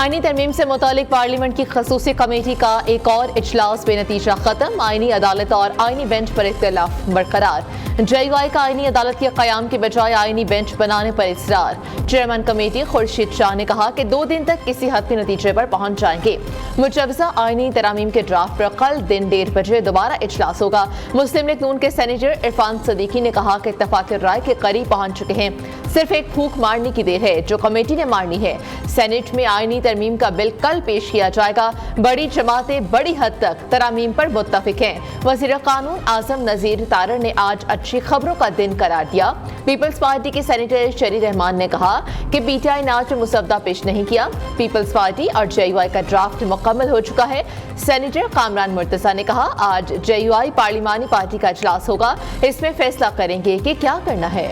आईनी तरमीम से मुतालिक पार्लियामेंट की खसूसी कमेटी का एक और इजलास बेनतीजा खत्म। आईनी अदालत और आईनी बेंच पर इख्तिलाफ बरकरार। JUI का आईनी अदालत के क़याम के बजाय आईनी बेंच बनाने पर इसरार। चेयरमैन कमेटी खुर्शीद शाह ने कहा कि 2 दिन तक किसी हद के नतीजे पर पहुंच जाएंगे। मुजवजा आईनी तरामीम के ड्राफ्ट पर कल दिन 1:30 बजे दोबारा इजलास होगा। मुस्लिम लीग नून के सेनेटर इरफान सदीकी ने कहा कि इत्तफाक राय के करीब पहुंच चुके हैं, सिर्फ एक फूंक मारने की देर है जो कमेटी ने मारनी है। सेनेट में आईनी तरमीम का बिल कल पेश किया जाएगा। बड़ी जमातें बड़ी हद तक तरामीम पर मुत्तफिक हैं। वज़ीर कानून आज़म नज़ीर तारर ने आज अच्छी खबरों का दिन करार दिया। पीपल्स पार्टी के सेनेटर शरी रहमान ने कहा कि PTI ने आज मुसवदा पेश नहीं किया। पीपल्स पार्टी और JUI का ड्राफ्ट मुकम्मल हो चुका है। सेनेटर कामरान मुर्तज़ा ने कहा आज JUI पार्लिमानी पार्टी का इजलास होगा, इसमें फैसला करेंगे कि क्या करना है।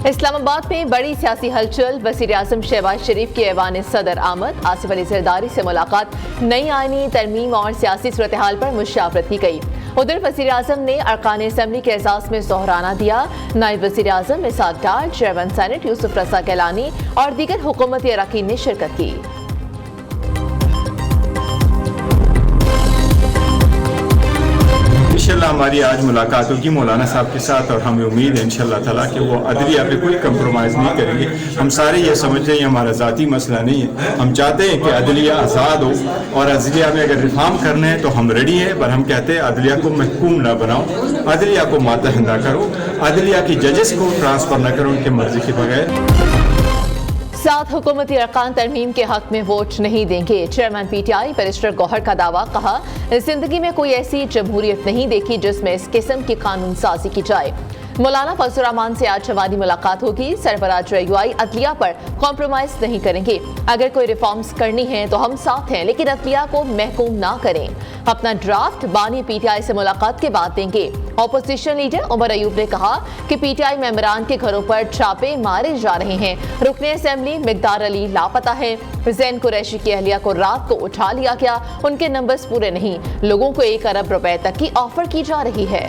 इस्लामाबाद में बड़ी सियासी हलचल। वज़ीर आज़म शहबाज शरीफ की ऐवान सदर आमद। आसिफ अली ज़रदारी से मुलाकात। नई आईनी तरमीम और सियासी सूरत हाल पर मुशावरत की गई। उधर वज़ीर आज़म ने अरकान असम्बली के एजाज़ में सोहराना दिया। नायब वज़ीर आज़म इसाक डार, चेयरमैन सेनेट यूसुफ रज़ा गिलानी और दीगर हुकूमती अरकान ने शिरकत की। इंशाल्लाह हमारी आज मुलाकात होगी मौलाना साहब के साथ और हमें उम्मीद है इंशाल्लाह ताला कि वो अदलिया पे कोई कंप्रोमाइज़ नहीं करेंगे। हम सारे ये समझते हैं हमारा ज़ाती मसला नहीं है। हम चाहते हैं कि अदलिया आज़ाद हो और अदलिया में अगर रिफॉर्म करने हैं तो हम रेडी हैं, पर हम कहते हैं अदलिया को महकूम ना बनाओ, अदलिया को मातहत ना करो, अदलिया की जजेस को ट्रांसफ़र ना करो उनकी मर्जी के बगैर। 7 हुकूमती अरकान तरमीम के हक में वोट नहीं देंगे। चेयरमैन PTI बैरिस्टर गौहर का दावा। कहा जिंदगी में कोई ऐसी जमहूरियत नहीं देखी जिसमें इस किस्म की कानून साजी की जाए। मौलाना फजल रहमान से आज हमारी मुलाकात होगी। सरबराह JUI अदलिया पर कॉम्प्रोमाइज नहीं करेंगे। अगर कोई रिफॉर्म्स करनी है तो हम साथ हैं, लेकिन अदलिया को महकूम ना करें। अपना ड्राफ्ट बानी PTI से मुलाकात के बाद देंगे। ऑपोजिशन लीडर उमर अयूब ने कहा कि PTI मेंबरान के घरों पर छापे मारे जा रहे हैं। रुकने असेंबली मिकदार अली लापता है। जैन कुरैशी की अहलिया को रात को उठा लिया गया, उनके नंबर्स पूरे नहीं। लोगों को 1 अरब रुपए तक की ऑफर की जा रही है।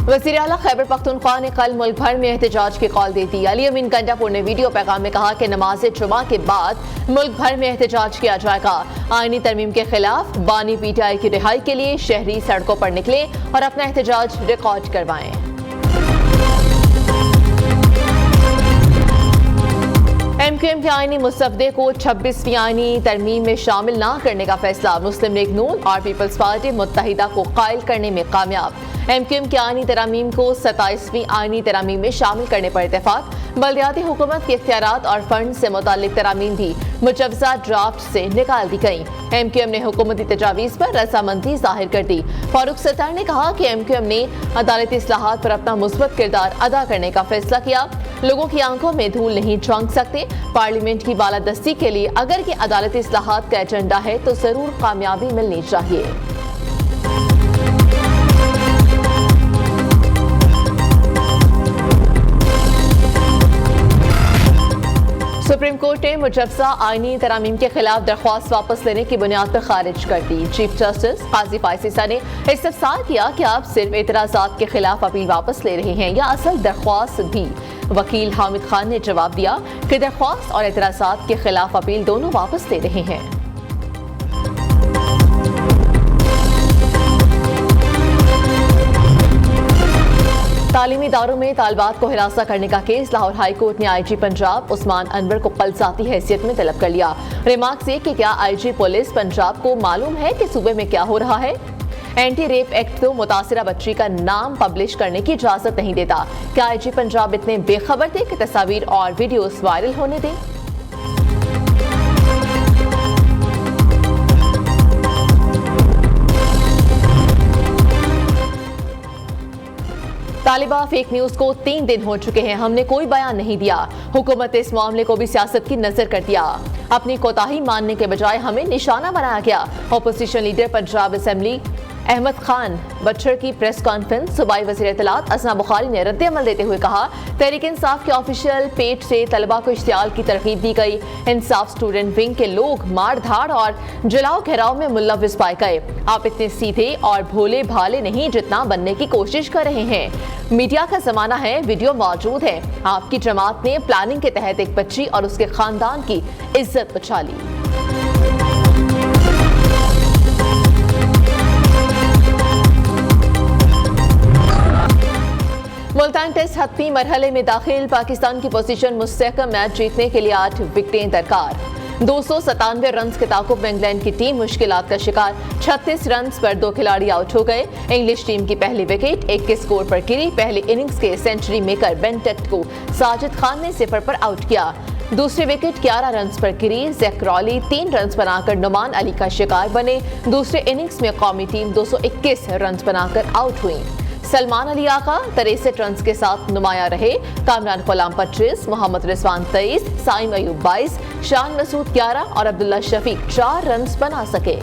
वज़ीर आला खैबर पख्तूनख्वा ने कल मुल्क भर में एहतजाज की कॉल दे दी। अली अमीन गंडापुर ने वीडियो पैगाम में कहा कि नमाज जुमा के बाद मुल्क भर में एहतजाज किया जाएगा। आईनी तरमीम के खिलाफ बानी PTI की रिहाई के लिए शहरी सड़कों पर निकले और अपना एहतजाज रिकॉर्ड करवाएं। MQM के आईनी मुसवदे को 26वीं आईनी तरमीम में शामिल न करने का फैसला। मुस्लिम लीग नून और पीपल्स पार्टी मुत्तहिदा को कायल करने में कामयाब। MQM के आईनी तरामीम को 27वीं आईनी तरामीम में शामिल करने पर इत्तेफाक। बल्दियाती हुकूमत के इख्तियारात और फंड से मुतालिक तरामीम भी मुजवजा ड्राफ्ट से निकाल दी गई। MQM ने हुकूमती तजावीज़ पर रजामंदी जाहिर कर दी। फारूक सत्तार ने कहा कि MQM ने अदालती इस्लाहात पर अपना मुस्बत किरदार अदा करने का फैसला किया। लोगों की आंखों में धूल नहीं झोंक सकते। पार्लियामेंट की बालादस्ती के लिए अगर ये अदालती इस्लाहात का एजेंडा है तो जरूर कामयाबी मिलनी चाहिए। सुप्रीम कोर्ट ने मुजवजा आईनी तरामीम के खिलाफ दरख्वास्त वापस लेने की बुनियाद पर खारिज कर दी। चीफ जस्टिस काजी फायसीसा ने इस्तफसार किया कि आप सिर्फ एतराज़ात के खिलाफ अपील वापस ले रहे हैं या असल दरख्वास्त भी। वकील हामिद खान ने जवाब दिया कि दरख्वास्त और एतराज़ात के खिलाफ अपील दोनों वापस ले रहे हैं। तालीमी इदारों में तालिबात को हिरासा करने का केस। लाहौर हाई कोर्ट ने IG पंजाब उस्मान अनवर को कल ज़ाती हैसियत में तलब कर लिया। रिमार्क्स ये कि क्या IG पुलिस पंजाब को मालूम है कि सूबे में क्या हो रहा है। एंटी रेप एक्ट तो मुतासिरा बच्ची का नाम पब्लिश करने की इजाज़त नहीं देता। क्या IG पंजाब इतने बेखबर थे कि तस्वीर और वीडियोस वायरल होने दें। तालिबा फेक न्यूज को 3 दिन हो चुके हैं, हमने कोई बयान नहीं दिया। हुकूमत इस मामले को भी सियासत की नजर कर दिया। अपनी कोताही मानने के बजाय हमें निशाना बनाया गया। Opposition leader Punjab assembly Ahmad Khan Bhachar की प्रेस कॉन्फ्रेंस। सूबाई वज़ीर इत्तलात असमा बुखारी ने रद्द-ए-अमल देते हुए कहा, तहरीक इंसाफ के ऑफिशियल पेज से तलबा को इश्तियाल की तरगीब दी गई। इंसाफ स्टूडेंट विंग के लोग मार धाड़ और जलाओ घेराव में मुलव्विस पाए गए। आप इतने सीधे और भोले भाले नहीं जितना बनने की कोशिश कर रहे हैं। मीडिया का जमाना है, वीडियो मौजूद है। आपकी जमात ने प्लानिंग के तहत एक बच्ची और उसके खानदान की इज्जत बचा ली। मुल्तान टेस्ट हतमी मरहले में दाखिल। पाकिस्तान की पोजीशन मुस्तहकम, मैच जीतने के लिए 8 विकेटें दरकार। 297 रन के ताकुब में इंग्लैंड की टीम मुश्किलात का शिकार। 36 रन पर 2 खिलाड़ी आउट हो गए। इंग्लिश टीम की पहली विकेट 1 के स्कोर पर गिरी। पहले इनिंग्स के सेंचुरी मेकर बेन टेक्ट को साजिद खान ने 0 पर आउट किया। दूसरी विकेट 11 रन पर गिरी। जैक क्रॉली 3 रन बनाकर नुमान अली का शिकार बने। दूसरे इनिंग्स में कौमी टीम 221 रन बनाकर आउट हुई। सलमान अली आका 63 रन के साथ नुमाया रहे। कामरान गुलाम 25, मोहम्मद रिजवान 23, साइम अयूब 22, शान मसूद 11 और अब्दुल्ला शफीक 4 रन बना सके।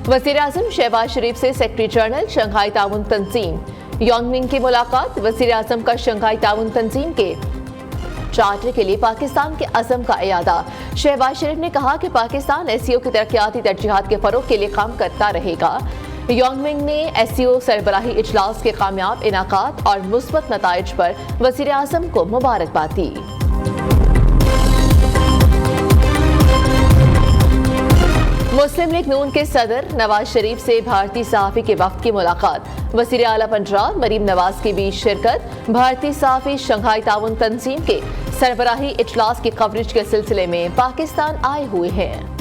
वज़ीर-ए-आज़म शहबाज शरीफ से सेक्रेटरी जनरल शंघाई ताउन तंजीम योंगमिंग की मुलाकात। वज़ीर-ए-आज़म का शंघाई ताउन तंजीम के चार्टर के लिए पाकिस्तान के अज़म का इयादा। शहबाज शरीफ ने कहा कि पाकिस्तान एससीओ की तरक्याती तरजीहात के फरोग के लिए काम करता रहेगा। योंगमिंग ने एससीओ सरबराही इजलास के कामयाब इनाकात और मुस्बत नताइज पर वज़ीर-ए-आज़म को मुबारकबाद दी। मुस्लिम लीग नून के सदर नवाज शरीफ से भारतीय सहाफ़ी के वफ़द की मुलाकात। वज़ीर आला पंजाब मरीम नवाज की भी शिरकत। भारतीय सहाफ़ी शंघाई ताउन तंजीम के सरबराही इजलास की कवरेज के सिलसिले में पाकिस्तान आए हुए हैं।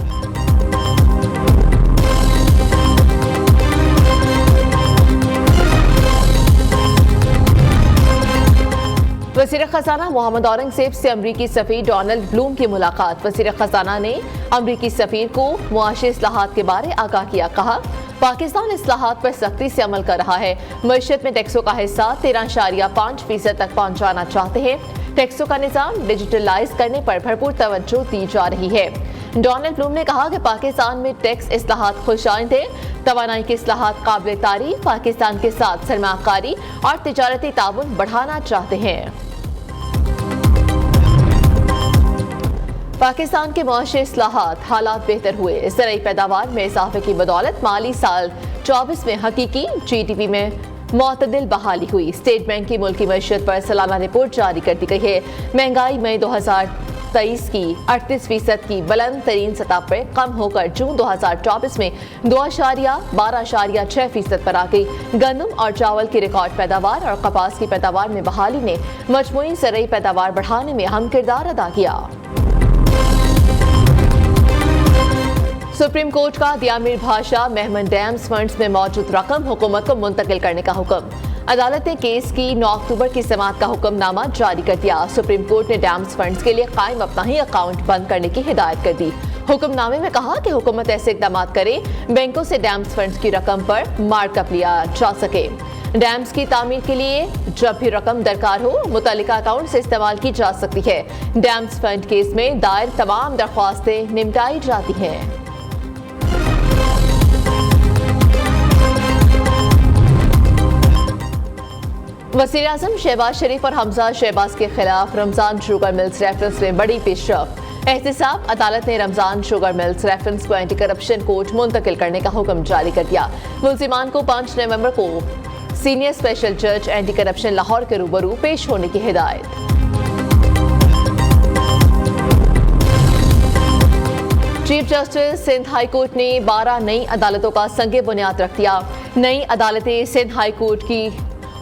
वज़ीर ख़ज़ाना मोहम्मद औरंगज़ेब से अमरीकी सफ़ीर डोनाल्ड ब्लूम की मुलाकात। वज़ीर ख़ज़ाना ने अमरीकी सफ़ीर को मुआशी इस्लाहात के बारे आगाह किया। कहा, पाकिस्तान इस्लाहात पर सख्ती से अमल कर रहा है। मईशत में टैक्सों का हिस्सा 13.5% तक पहुँचाना चाहते हैं। टैक्सों का निज़ाम डिजिटलाइज करने पर भरपूर तवज्जो दी जा रही है। डोनाल्ड ब्लूम ने कहा कि पाकिस्तान में टैक्स इस्लाहात खुशाइंद है। तवानाई के इस्लाहात काबिल तारीफ। पाकिस्तान के साथ सरमाकारी और तिजारती ताउन बढ़ाना चाहते हैं। पाकिस्तान के मुआशी इस्लाहात हालात बेहतर हुए। ज़राई पैदावार में इजाफे की बदौलत माली साल 24 में हकीकी GDP में मुतदिल बहाली हुई। स्टेट बैंक की मुल्की मईशत पर सालाना रिपोर्ट जारी कर दी गई है। महंगाई मई 2023 की 38% की बुलंद तरीन सतह पर कम होकर जून 2024 में 2.12% पर आ गई। गंदम और चावल की रिकॉर्ड पैदावार और कपास की पैदावार में बहाली ने मजमूई ज़राई पैदावार बढ़ाने में अहम किरदार अदा किया। सुप्रीम कोर्ट का दियामिर भाषा मेहमन डैम्स फंड्स में मौजूद रकम हुकूमत को मुंतकिल करने का हुक्म। अदालत ने केस की 9 अक्टूबर की समाअत का हुक्मनामा जारी कर दिया। सुप्रीम कोर्ट ने डैम्स फंड्स के लिए कायम अपना ही अकाउंट बंद करने की हिदायत कर दी। हुक्मनामे में कहा कि हुकूमत ऐसे इकदाम करे बैंकों से डैम्स फंड्स की रकम पर मार्कअप लिया जा सके। डैम्स की तामीर के लिए जब भी रकम दरकार हो मुतल्लिका अकाउंट से इस्तेमाल की जा सकती है। डैम्स फंड केस में दायर तमाम दरख्वास्तें निपटाई जाती हैं। वज़ीर-ए-आज़म शहबाज शरीफ और हमजा शहबाज के खिलाफ रमजान शुगर मिल्स रेफरेंस में बड़ी पेशरफ। एहतिसाब अदालत ने रमजान शुगर मिल्स रेफरेंस को एंटी करप्शन कोर्ट मुंतकिल करने का हुक्म जारी कर दिया। मुल्जिमान को 5 नवंबर को सीनियर स्पेशल जज एंटी करप्शन लाहौर के रूबरू पेश होने की हिदायत। Chief justice Sindh high court ने 12 नई अदालतों का संगे बुनियाद रख दिया। नई अदालतें सिंध हाई कोर्ट की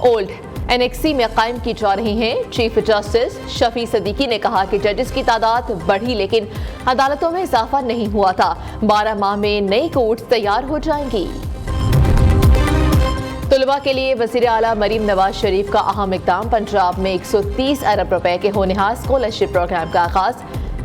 ओल्ड एनेक्सी में कायम की जा रही हैं। चीफ जस्टिस शफी सदीकी ने कहा कि जजेस की तादाद बढ़ी लेकिन अदालतों में इजाफा नहीं हुआ था। 12 माह में नई कोर्ट तैयार हो जाएंगी। तलबा के लिए वज़ीर आला मरीम नवाज शरीफ का अहम इक़दाम। पंजाब में 130 अरब रुपए के होनहार स्कॉलरशिप प्रोग्राम का आगाज।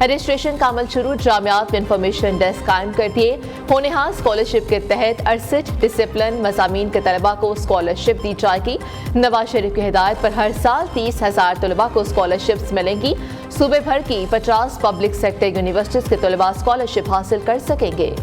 रजिस्ट्रेशन का अमल शुरू। जामियात में इंफॉर्मेशन डेस्क कायम कर दिए। होनहार स्कॉलरशिप के तहत 68 डिसिप्लिन मज़ामीन के तलबा को स्कॉलरशिप दी जाएगी। नवाज शरीफ की हिदायत पर हर साल 30,000 तलबा को स्कॉलरशिप्स मिलेंगी। सूबे भर की 50 पब्लिक सेक्टर यूनिवर्सिटीज के तलबा स्कॉलरशिप हासिल कर सकेंगे।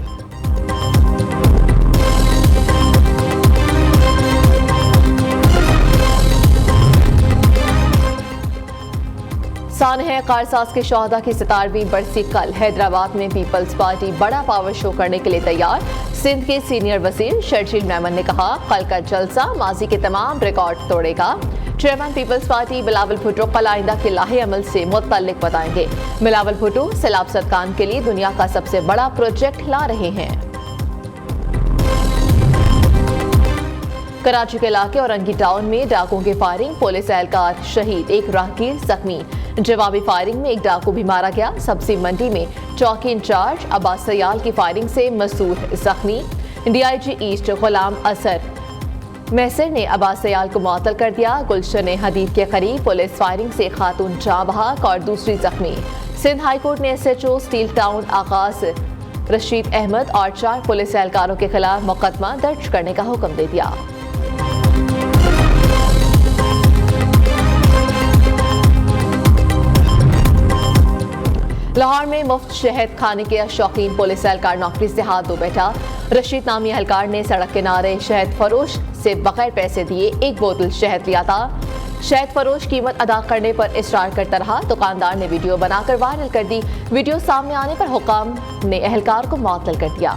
सानह कारसाज के शोहदा की 17वीं बरसी कल हैदराबाद में पीपल्स पार्टी बड़ा पावर शो करने के लिए तैयार। सिंध के सीनियर वजीर शर्जील मेमन ने कहा, कल का जलसा माजी के तमाम रिकॉर्ड तोड़ेगा। चेयरमैन पीपल्स पार्टी बिलावल भुट्टो कल आइंदा के लाहे अमल से मुतल्लिक बताएंगे। बिलावल भुट्टो सैलाब सदकान के लिए दुनिया का सबसे बड़ा प्रोजेक्ट ला रहे हैं। कराची के इलाके औरंगी टाउन में डाकुओं की फायरिंग, पुलिस एहलकार शहीद, एक राहगीर जख्मी। जवाबी फायरिंग में एक डाकू भी मारा गया। सब्जी मंडी में चौकी इंचार्ज अब्बास सयाल की फायरिंग से मसूद जख्मी। डीआईजी ईस्ट गुलाम असर मैसर ने अब्बास सयाल को मुअत्तल कर दिया। गुलशन हदीद के करीब पुलिस फायरिंग से खातून जाँ बहक और दूसरी जख्मी। सिंध हाईकोर्ट ने SHO स्टील टाउन आगाज रशीद अहमद और 4 पुलिस एहलकारों के खिलाफ मुकदमा दर्ज करने का हुक्म दे दिया। लाहौर में मुफ्त शहद खाने के शौकीन पुलिस एहलकार नौकरी से हाथ धो बैठा। रशीद नामी एहलकार ने सड़क किनारे शहद फरोश से बगैर पैसे दिए 1 बोतल शहद लिया था। शहद फरोश कीमत अदा करने पर इसरार करता रहा। दुकानदार ने वीडियो बनाकर वायरल कर दी। वीडियो सामने आने पर हुकाम ने एहलकार को मुअत्तल कर दिया।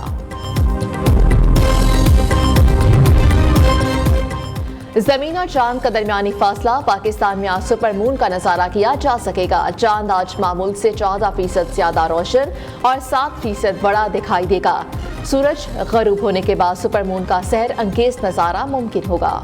जमीन और चांद का दरमियानी फासला, पाकिस्तान में आज सुपर मून का नजारा किया जा सकेगा। चांद आज मामूल से 14% ज्यादा रोशन और 7% बड़ा दिखाई देगा। सूरज गरूब होने के बाद सुपर मून का सहर अंगेज नजारा मुमकिन होगा।